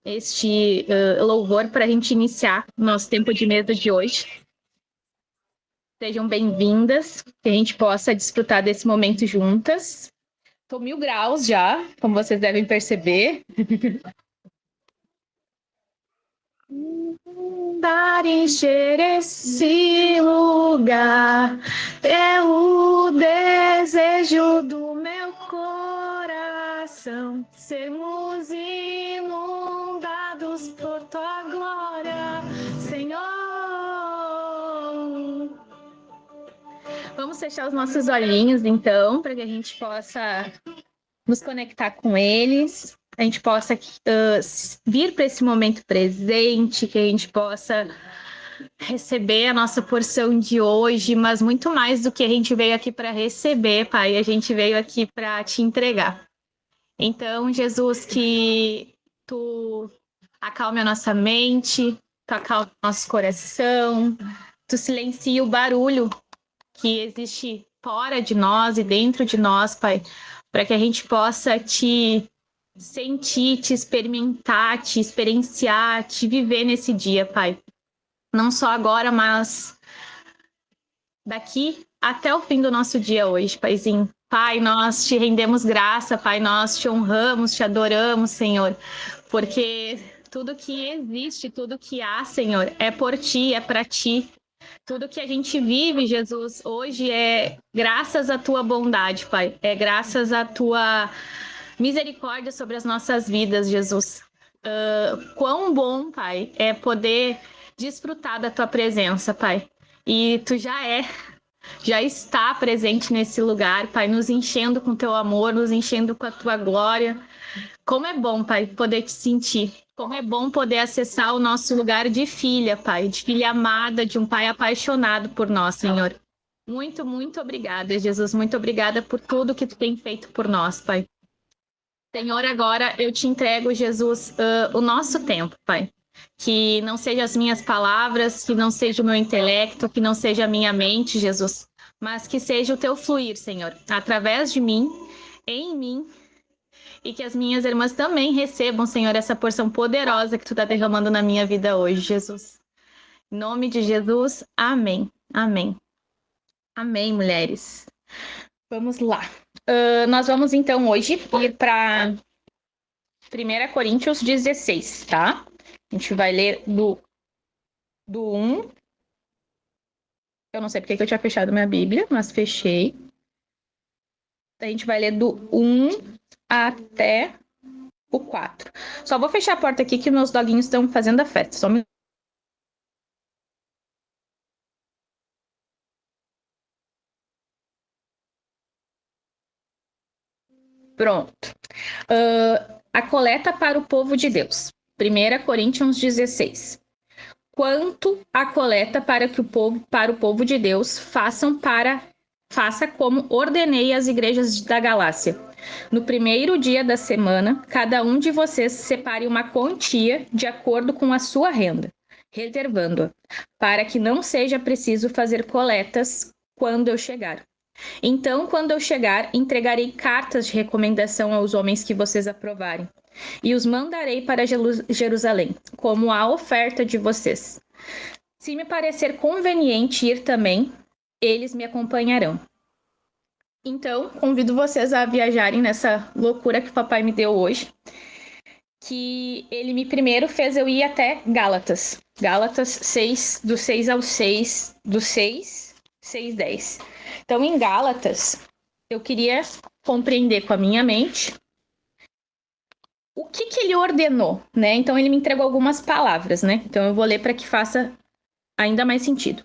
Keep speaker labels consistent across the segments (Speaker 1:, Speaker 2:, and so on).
Speaker 1: este louvor para a gente iniciar o nosso tempo de mesa de hoje. Sejam bem-vindas, que a gente possa desfrutar desse momento juntas. Estou 1000 graus já, como vocês devem perceber. Dar encher esse lugar é o desejo do meu coração, sermos inundados por tua glória, Senhor. Vamos fechar os nossos olhinhos, então, para que a gente possa nos conectar com eles, a gente possa vir para esse momento presente, que a gente possa receber a nossa porção de hoje, mas muito mais do que a gente veio aqui para receber, Pai, a gente veio aqui para te entregar. Então, Jesus, que tu acalme a nossa mente, tu acalme o nosso coração, tu silencie o barulho que existe fora de nós e dentro de nós, Pai, para que a gente possa te sentir, te experimentar, te experienciar, te viver nesse dia, Pai. Não só agora, mas daqui até o fim do nosso dia hoje, Paizinho. Pai, nós te rendemos graça, Pai, nós te honramos, te adoramos, Senhor, porque tudo que existe, tudo que há, Senhor, é por ti, é para ti. Tudo que a gente vive, Jesus, hoje é graças à tua bondade, Pai. É graças à tua misericórdia sobre as nossas vidas, Jesus. Quão bom, Pai, é poder desfrutar da tua presença, Pai. E tu já está presente nesse lugar, Pai, nos enchendo com teu amor, nos enchendo com a tua glória. Como é bom, Pai, poder te sentir. Como é bom poder acessar o nosso lugar de filha, Pai, de filha amada, de um Pai apaixonado por nós, Senhor. Muito, muito obrigada, Jesus. Muito obrigada por tudo que tu tem feito por nós, Pai. Senhor, agora eu te entrego, Jesus, o nosso tempo, Pai. Que não seja as minhas palavras, que não seja o meu intelecto, que não seja a minha mente, Jesus, mas que seja o teu fluir, Senhor, através de mim, em mim, e que as minhas irmãs também recebam, Senhor, essa porção poderosa que tu está derramando na minha vida hoje, Jesus. Em nome de Jesus, amém. Amém. Amém, mulheres. Vamos lá. Nós vamos, então, hoje ir para 1 Coríntios 16, tá? A gente vai ler do 1. Eu não sei porque que eu tinha fechado minha Bíblia, mas fechei. A gente vai ler do 1 até o 4. Só vou fechar a porta aqui que meus doguinhos estão fazendo a festa. Só me... Pronto. A coleta para o povo de Deus. 1 Coríntios 16. Quanto à coleta para o povo de Deus, faça como ordenei às igrejas da Galácia. No primeiro dia da semana, cada um de vocês separe uma quantia de acordo com a sua renda, reservando-a, para que não seja preciso fazer coletas quando eu chegar. Então, quando eu chegar, entregarei cartas de recomendação aos homens que vocês aprovarem, e os mandarei para Jerusalém, como a oferta de vocês. Se me parecer conveniente ir também, eles me acompanharão. Então, convido vocês a viajarem nessa loucura que o papai me deu hoje, que ele me primeiro fez eu ir até Gálatas. Gálatas 6, do 6 ao 6, do 6, 6, 10. Então, em Gálatas, eu queria compreender com a minha mente o que ele ordenou, né? Então, ele me entregou algumas palavras, né? Então, eu vou ler para que faça ainda mais sentido.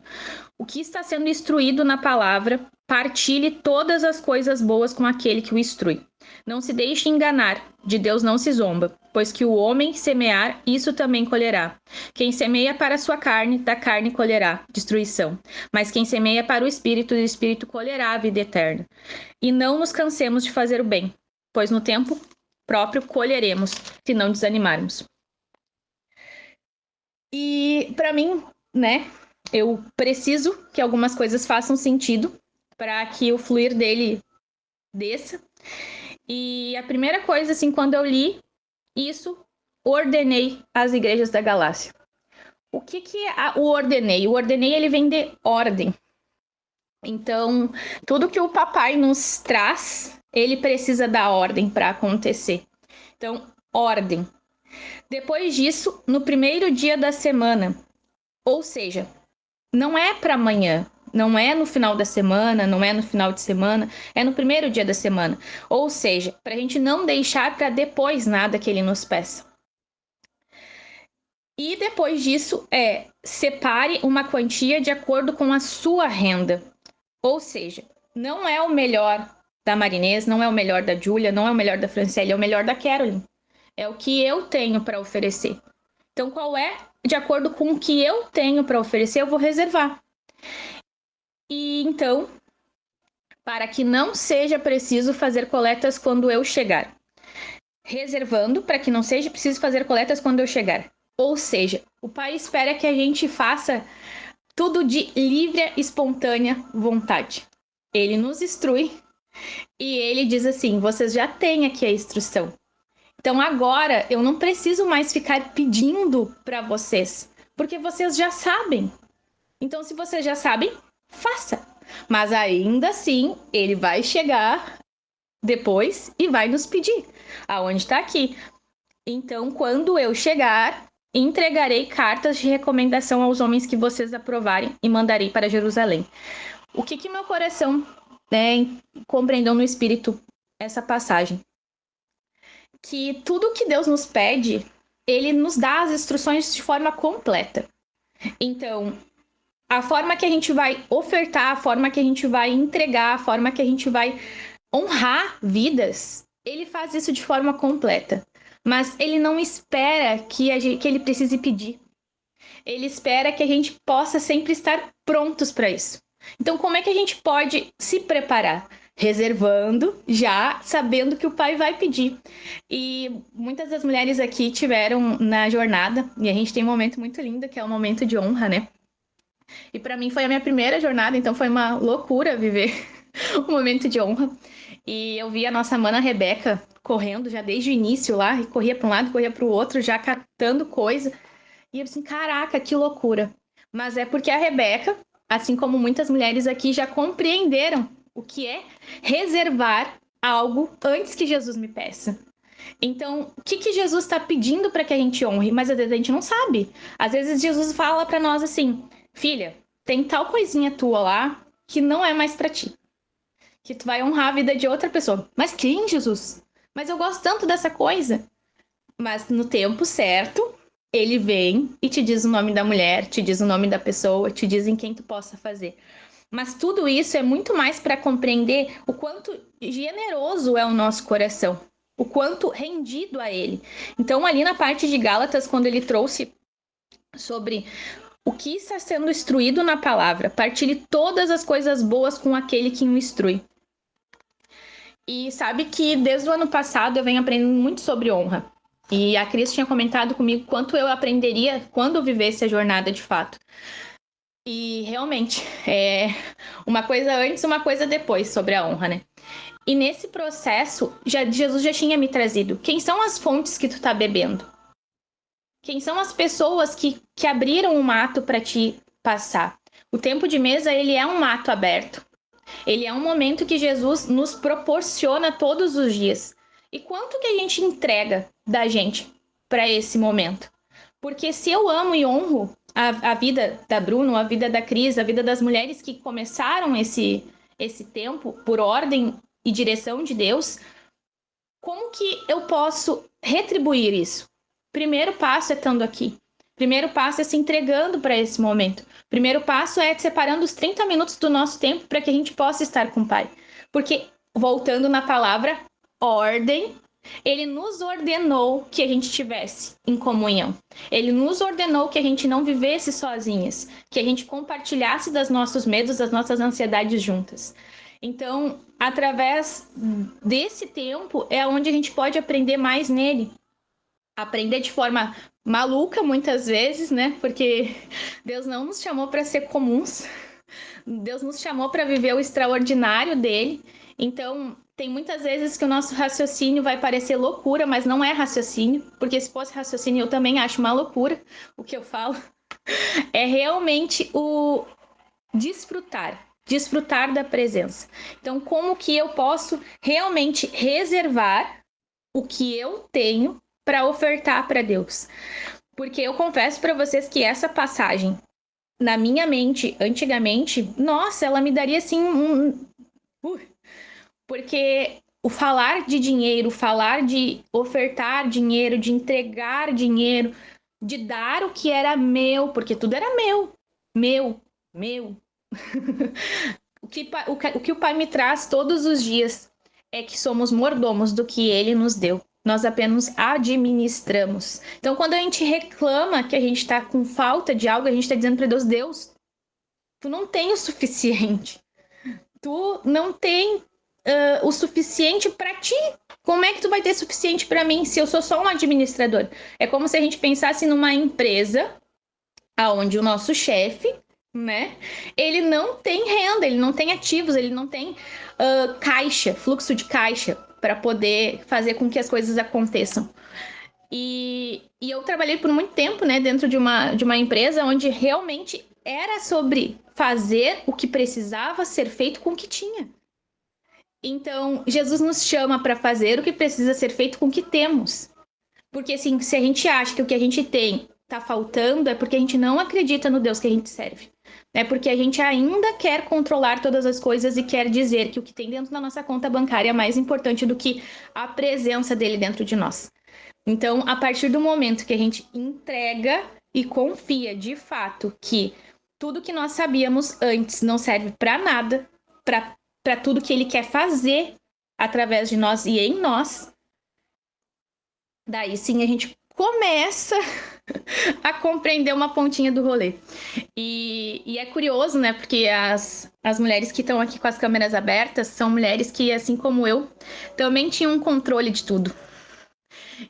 Speaker 1: O que está sendo instruído na palavra, partilhe todas as coisas boas com aquele que o instrui. Não se deixe enganar, de Deus não se zomba, pois que o homem semear, isso também colherá. Quem semeia para a sua carne, da carne colherá destruição. Mas quem semeia para o Espírito, do Espírito colherá a vida eterna. E não nos cansemos de fazer o bem, pois no tempo próprio colheremos, se não desanimarmos. E para mim, né, eu preciso que algumas coisas façam sentido para que o fluir dele desça. E a primeira coisa, assim, quando eu li isso, ordenei às igrejas da Galácia. O que é o ordenei? O ordenei, ele vem de ordem. Então, tudo que o papai nos traz, ele precisa dar ordem para acontecer. Então, ordem. Depois disso, no primeiro dia da semana, ou seja, não é para amanhã, não é no final da semana, não é no final de semana, é no primeiro dia da semana. Ou seja, para a gente não deixar para depois nada que ele nos peça. E depois disso, separe uma quantia de acordo com a sua renda. Ou seja, não é o melhor da Marinês, não é o melhor da Júlia, não é o melhor da Franciele, é o melhor da Caroline. É o que eu tenho para oferecer. Então, qual é? De acordo com o que eu tenho para oferecer, eu vou reservar. E então, para que não seja preciso fazer coletas quando eu chegar. Reservando para que não seja preciso fazer coletas quando eu chegar. Ou seja, o Pai espera que a gente faça tudo de livre, espontânea vontade. Ele nos instrui e ele diz assim: vocês já têm aqui a instrução. Então agora eu não preciso mais ficar pedindo para vocês, porque vocês já sabem. Então, se vocês já sabem, faça. Mas ainda assim, ele vai chegar depois e vai nos pedir. Aonde está aqui? Então, quando eu chegar, entregarei cartas de recomendação aos homens que vocês aprovarem e mandarei para Jerusalém. O que meu coração compreendeu no Espírito essa passagem? Que tudo que Deus nos pede, ele nos dá as instruções de forma completa. Então, a forma que a gente vai ofertar, a forma que a gente vai entregar, a forma que a gente vai honrar vidas, ele faz isso de forma completa. Mas ele não espera que ele precise pedir. Ele espera que a gente possa sempre estar prontos para isso. Então, como é que a gente pode se preparar? Reservando, já sabendo que o Pai vai pedir. E muitas das mulheres aqui tiveram na jornada, e a gente tem um momento muito lindo, que é o momento de honra, né? E para mim foi a minha primeira jornada, então foi uma loucura viver o momento de honra. E eu vi a nossa mana Rebeca correndo já desde o início lá, e corria para um lado, corria para o outro, já catando coisa. E eu assim, caraca, que loucura. Mas é porque a Rebeca, assim como muitas mulheres aqui, já compreenderam o que é reservar algo antes que Jesus me peça. Então, o que Jesus está pedindo para que a gente honre? Mas às vezes a gente não sabe. Às vezes Jesus fala para nós assim: filha, tem tal coisinha tua lá que não é mais para ti. Que tu vai honrar a vida de outra pessoa. Mas quem, Jesus? Mas eu gosto tanto dessa coisa. Mas no tempo certo, ele vem e te diz o nome da mulher, te diz o nome da pessoa, te diz em quem tu possa fazer. Mas tudo isso é muito mais para compreender o quanto generoso é o nosso coração, o quanto rendido a ele. Então, ali na parte de Gálatas, quando ele trouxe sobre o que está sendo instruído na palavra, partilhe todas as coisas boas com aquele que o instrui. E sabe que desde o ano passado eu venho aprendendo muito sobre honra. E a Cris tinha comentado comigo quanto eu aprenderia quando eu vivesse a jornada de fato. E realmente, é uma coisa antes, uma coisa depois sobre a honra, né? E nesse processo, Jesus já tinha me trazido. Quem são as fontes que tu tá bebendo? Quem são as pessoas que abriram o mato para te passar? O tempo de mesa, ele é um mato aberto. Ele é um momento que Jesus nos proporciona todos os dias. E quanto que a gente entrega da gente para esse momento? Porque se eu amo e honro a vida da Bruno, a vida da Cris, a vida das mulheres que começaram esse tempo por ordem e direção de Deus, como que eu posso retribuir isso? Primeiro passo é estando aqui. Primeiro passo é se entregando para esse momento. Primeiro passo é separando os 30 minutos do nosso tempo para que a gente possa estar com o Pai. Porque, voltando na palavra ordem, ele nos ordenou que a gente estivesse em comunhão. Ele nos ordenou que a gente não vivesse sozinhas, que a gente compartilhasse dos nossos medos, das nossas ansiedades juntas. Então, através desse tempo, é onde a gente pode aprender mais nele. Aprender de forma maluca, muitas vezes, né? Porque Deus não nos chamou para ser comuns. Deus nos chamou para viver o extraordinário dele. Então, tem muitas vezes que o nosso raciocínio vai parecer loucura, mas não é raciocínio, porque se fosse raciocínio eu também acho uma loucura o que eu falo. É realmente o desfrutar da presença. Então, como que eu posso realmente reservar o que eu tenho para ofertar para Deus? Porque eu confesso para vocês que essa passagem, na minha mente, antigamente, nossa, ela me daria assim porque o falar de dinheiro, falar de ofertar dinheiro, de entregar dinheiro, de dar o que era meu, porque tudo era meu. O que o Pai me traz todos os dias é que somos mordomos do que Ele nos deu. Nós apenas administramos. Então, quando a gente reclama que a gente está com falta de algo, a gente está dizendo para Deus, Deus, tu não tem o suficiente. Tu não tem o suficiente para ti. Como é que tu vai ter suficiente para mim se eu sou só um administrador? É como se a gente pensasse numa empresa onde o nosso chefe, né, ele não tem renda, ele não tem ativos, ele não tem caixa, fluxo de caixa para poder fazer com que as coisas aconteçam. E eu trabalhei por muito tempo, né, dentro de uma empresa onde realmente era sobre fazer o que precisava ser feito com o que tinha. Então, Jesus nos chama para fazer o que precisa ser feito com o que temos. Porque assim, se a gente acha que o que a gente tem está faltando, é porque a gente não acredita no Deus que a gente serve. É porque a gente ainda quer controlar todas as coisas e quer dizer que o que tem dentro da nossa conta bancária é mais importante do que a presença dele dentro de nós. Então, a partir do momento que a gente entrega e confia de fato que tudo que nós sabíamos antes não serve para nada, para tudo que ele quer fazer através de nós e em nós, daí sim a gente começa a compreender uma pontinha do rolê. E é curioso, né? Porque as mulheres que estão aqui com as câmeras abertas são mulheres que, assim como eu, também tinham um controle de tudo.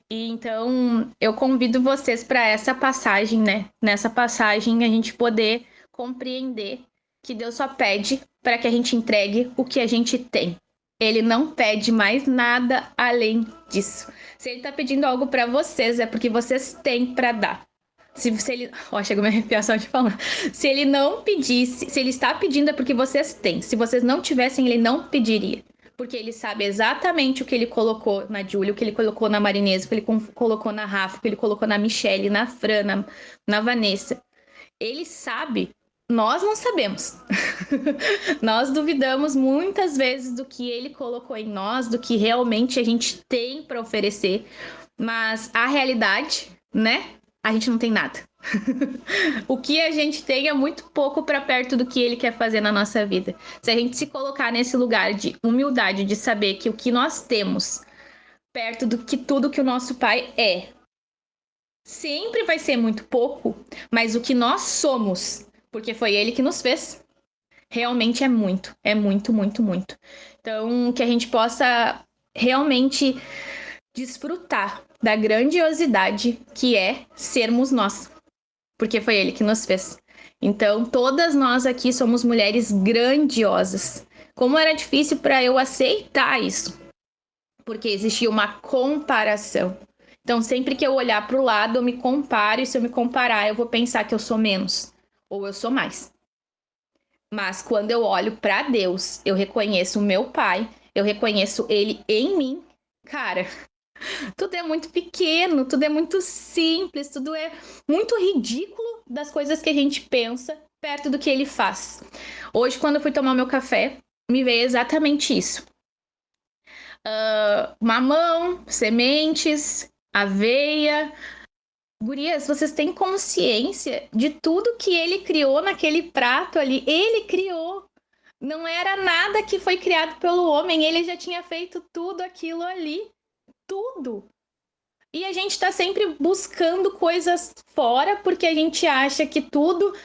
Speaker 1: E então eu convido vocês para essa passagem, né? Nessa passagem a gente poder compreender que Deus só pede para que a gente entregue o que a gente tem. Ele não pede mais nada além disso. Se ele está pedindo algo para vocês, é porque vocês têm para dar. Se ele... chegou a me arrepiar só de falar. Se ele não pedisse, se ele está pedindo é porque vocês têm. Se vocês não tivessem, ele não pediria. Porque ele sabe exatamente o que ele colocou na Júlia, o que ele colocou na Marinesa, o que ele colocou na Rafa, o que ele colocou na Michelle, na Fran, na Vanessa. Ele sabe. Nós não sabemos. Nós duvidamos muitas vezes do que ele colocou em nós, do que realmente a gente tem para oferecer. Mas a realidade, né? A gente não tem nada. O que a gente tem é muito pouco para perto do que ele quer fazer na nossa vida. Se a gente se colocar nesse lugar de humildade, de saber que o que nós temos perto do que tudo que o nosso pai é, sempre vai ser muito pouco, mas o que nós somos, porque foi ele que nos fez, realmente é muito, muito, muito. Então, que a gente possa realmente desfrutar da grandiosidade que é sermos nós, porque foi ele que nos fez. Então, todas nós aqui somos mulheres grandiosas. Como era difícil para eu aceitar isso, porque existia uma comparação. Então, sempre que eu olhar para o lado, eu me comparo, e se eu me comparar, eu vou pensar que eu sou menos, ou eu sou mais. Mas quando eu olho para Deus, eu reconheço o meu Pai, eu reconheço Ele em mim, cara, tudo é muito pequeno, tudo é muito simples, tudo é muito ridículo das coisas que a gente pensa perto do que Ele faz. Hoje, quando eu fui tomar meu café, me veio exatamente isso. Mamão, sementes, aveia. Gurias, vocês têm consciência de tudo que ele criou naquele prato ali? Ele criou. Não era nada que foi criado pelo homem. Ele já tinha feito tudo aquilo ali. Tudo. E a gente tá sempre buscando coisas fora porque a gente acha que tudo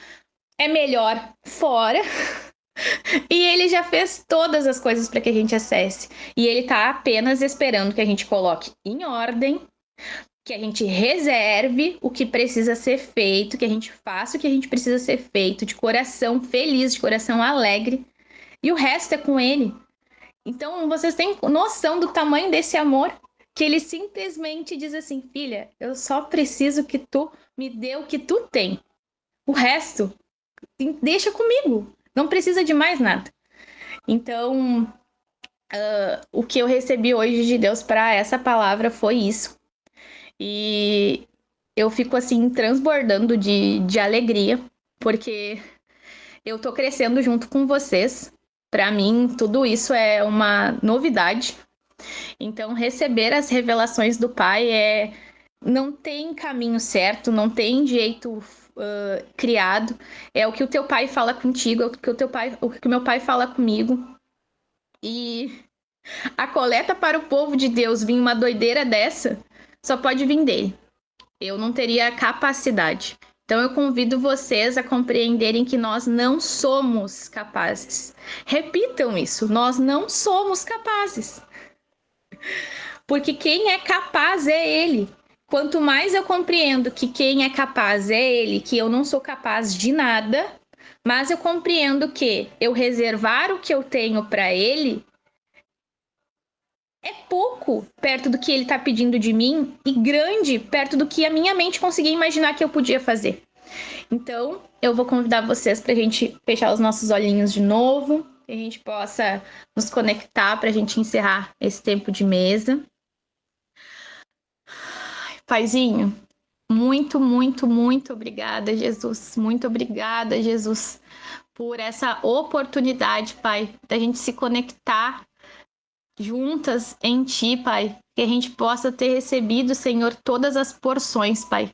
Speaker 1: é melhor fora. E ele já fez todas as coisas para que a gente acesse. E ele tá apenas esperando que a gente coloque em ordem, que a gente reserve o que precisa ser feito, que a gente faça o que a gente precisa ser feito, de coração feliz, de coração alegre, e o resto é com Ele. Então, vocês têm noção do tamanho desse amor? Que Ele simplesmente diz assim, filha, eu só preciso que tu me dê o que tu tem. O resto, deixa comigo. Não precisa de mais nada. Então, o que eu recebi hoje de Deus para essa palavra foi isso. E eu fico assim, transbordando de alegria, porque eu tô crescendo junto com vocês. Para mim, tudo isso é uma novidade. Então, receber as revelações do Pai não tem caminho certo, não tem jeito criado. É o que o teu pai fala contigo, é o que o meu pai fala comigo. E a coleta para o povo de Deus vir uma doideira dessa, só pode vir dele. Eu não teria capacidade. Então eu convido vocês a compreenderem que nós não somos capazes. Repitam isso, nós não somos capazes. Porque quem é capaz é Ele. Quanto mais eu compreendo que quem é capaz é Ele, que eu não sou capaz de nada, mas eu compreendo que eu reservar o que eu tenho para Ele é pouco perto do que Ele está pedindo de mim e grande perto do que a minha mente conseguia imaginar que eu podia fazer. Então, eu vou convidar vocês para a gente fechar os nossos olhinhos de novo, que a gente possa nos conectar para a gente encerrar esse tempo de mesa. Paizinho, muito, muito, muito obrigada, Jesus. Muito obrigada, Jesus, por essa oportunidade, Pai, da gente se conectar juntas em Ti, Pai. Que a gente possa ter recebido, Senhor, todas as porções, Pai.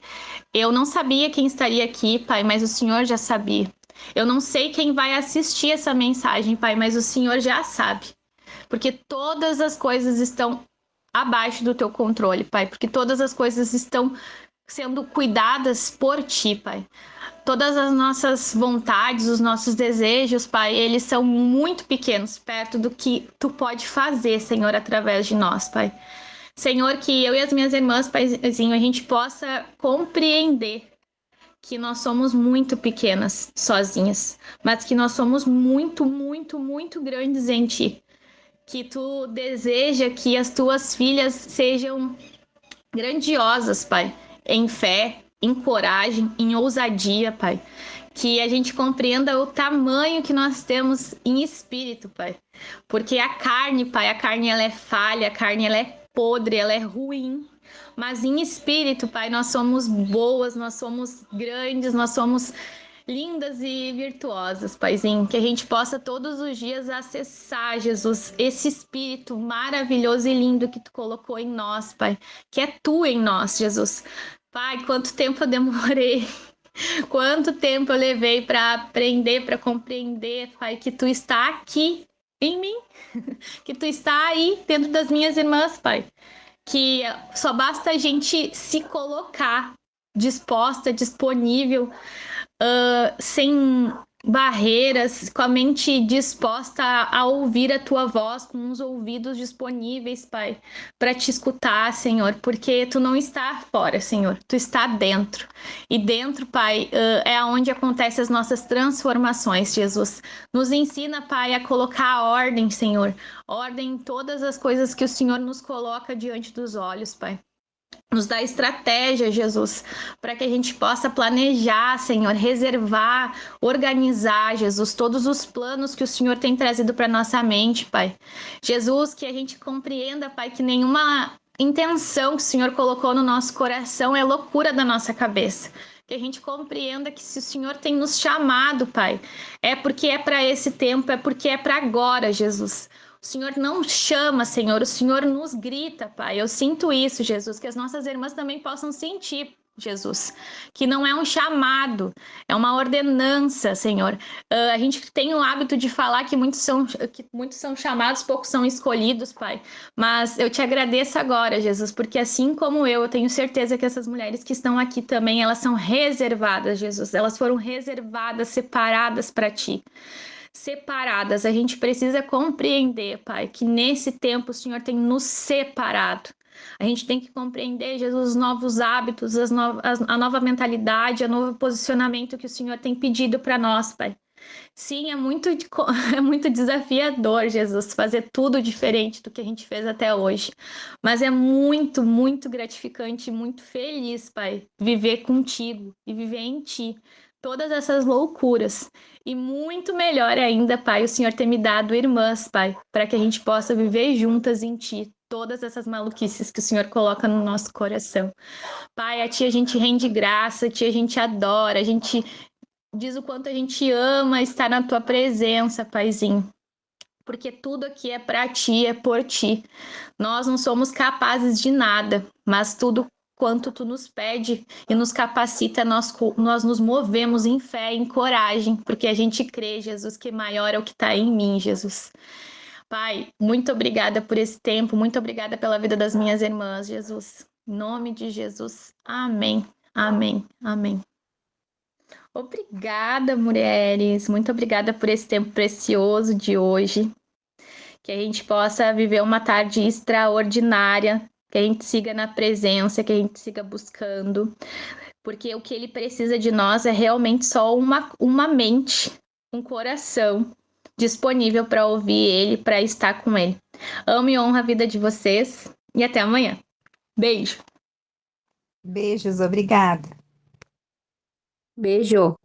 Speaker 1: Eu não sabia quem estaria aqui, Pai, mas o Senhor já sabia. Eu não sei quem vai assistir essa mensagem, Pai, mas o Senhor já sabe. Porque todas as coisas estão abaixo do Teu controle, Pai. Porque todas as coisas estão sendo cuidadas por Ti, Pai. Todas as nossas vontades, os nossos desejos, Pai, eles são muito pequenos perto do que Tu pode fazer, Senhor, através de nós, Pai. Senhor, que eu e as minhas irmãs, Paizinho, a gente possa compreender que nós somos muito pequenas sozinhas, mas que nós somos muito, muito, muito grandes em Ti. Que Tu deseja que as Tuas filhas sejam grandiosas, Pai, em fé, em coragem, em ousadia, Pai. Que a gente compreenda o tamanho que nós temos em espírito, Pai. Porque a carne, Pai, a carne ela é falha, a carne ela é podre, ela é ruim. Mas em espírito, Pai, nós somos boas, nós somos grandes, nós somos lindas e virtuosas, Paizinho. Que a gente possa todos os dias acessar, Jesus, esse espírito maravilhoso e lindo que Tu colocou em nós, Pai. Que é Tu em nós, Jesus. Pai, quanto tempo eu demorei, quanto tempo eu levei para aprender, para compreender, Pai, que Tu está aqui em mim, que Tu está aí dentro das minhas irmãs, Pai. Que só basta a gente se colocar disposta, disponível, sem barreiras, com a mente disposta a ouvir a Tua voz, com os ouvidos disponíveis, Pai, para Te escutar, Senhor, porque Tu não está fora, Senhor, Tu está dentro. E dentro, Pai, é onde acontecem as nossas transformações, Jesus. Nos ensina, Pai, a colocar a ordem, Senhor, ordem em todas as coisas que o Senhor nos coloca diante dos olhos, Pai. Nos dá estratégia, Jesus, para que a gente possa planejar, Senhor, reservar, organizar, Jesus, todos os planos que o Senhor tem trazido para nossa mente, Pai. Jesus, que a gente compreenda, Pai, que nenhuma intenção que o Senhor colocou no nosso coração é loucura da nossa cabeça. Que a gente compreenda que se o Senhor tem nos chamado, Pai, é porque é para esse tempo, é porque é para agora, Jesus. O Senhor não chama, Senhor, o Senhor nos grita, Pai. Eu sinto isso, Jesus, que as nossas irmãs também possam sentir, Jesus, que não é um chamado, é uma ordenança, Senhor. A gente tem o hábito de falar que muitos são chamados, poucos são escolhidos, Pai. Mas eu te agradeço agora, Jesus, porque assim como eu tenho certeza que essas mulheres que estão aqui também, elas são reservadas, Jesus. Elas foram reservadas, separadas para Ti. Separadas, a gente precisa compreender, Pai, que nesse tempo o Senhor tem nos separado. A gente tem que compreender, Jesus, os novos hábitos, a nova mentalidade, o novo posicionamento que o Senhor tem pedido para nós, Pai. Sim, é muito desafiador, Jesus, fazer tudo diferente do que a gente fez até hoje. Mas é muito, muito gratificante, muito feliz, Pai, viver contigo e viver em Ti. Todas essas loucuras. E muito melhor ainda, Pai, o Senhor ter me dado irmãs, Pai, para que a gente possa viver juntas em Ti. Todas essas maluquices que o Senhor coloca no nosso coração. Pai, a Ti a gente rende graça, a Ti a gente adora, a gente diz o quanto a gente ama estar na tua presença, Paizinho. Porque tudo aqui é para ti, é por ti. Nós não somos capazes de nada, mas tudo quanto tu nos pede e nos capacita, nós nos movemos em fé, em coragem, porque a gente crê, Jesus, que maior é o que está em mim, Jesus. Pai, muito obrigada por esse tempo, muito obrigada pela vida das minhas irmãs, Jesus. Em nome de Jesus, amém, amém, amém. Obrigada, mulheres. Muito obrigada por esse tempo precioso de hoje. Que a gente possa viver uma tarde extraordinária, que a gente siga na presença, que a gente siga buscando, porque o que ele precisa de nós é realmente só uma mente, um coração disponível para ouvir ele, para estar com ele. Amo e honro a vida de vocês e até amanhã. Beijo.
Speaker 2: Beijos, obrigada.
Speaker 3: Beijo.